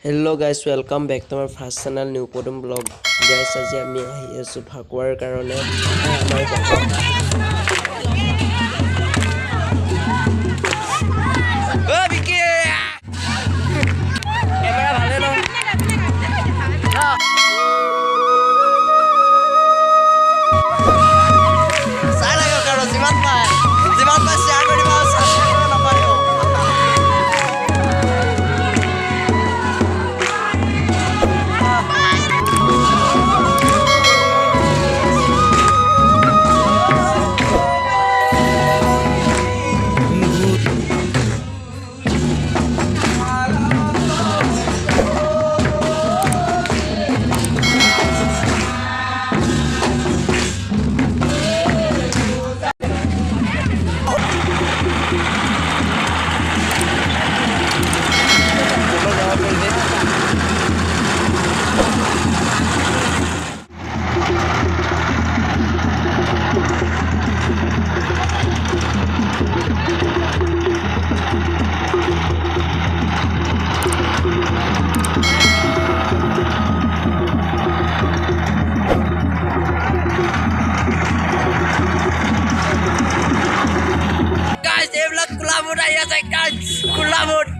Hello guys, welcome back to my first channel New Podum Vlog. Guys, আজি আমি আহি আছো ফাকুৱাৰ কাৰণে ও বিকি ক্যামেৰা ভালে ন চাই লাগো কাৰণ যিমান পায় শ্বেয়াৰ কৰিব সাবস্ক্ৰাইব কৰিব নাপাৰিব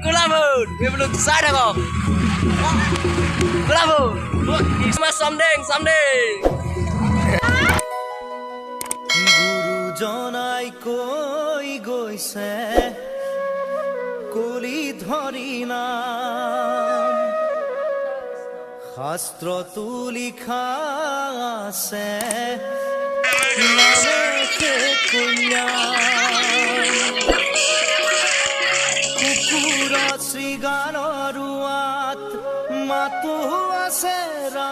Kulabut. We belum side kok. Kulabut. Mas someday. Guru jonai koi goise kuli dhorina shastra tu likha ase name kunya কুকুৰা শ্ৰীগানৰ ৰুৱাত মাতো আছে ৰা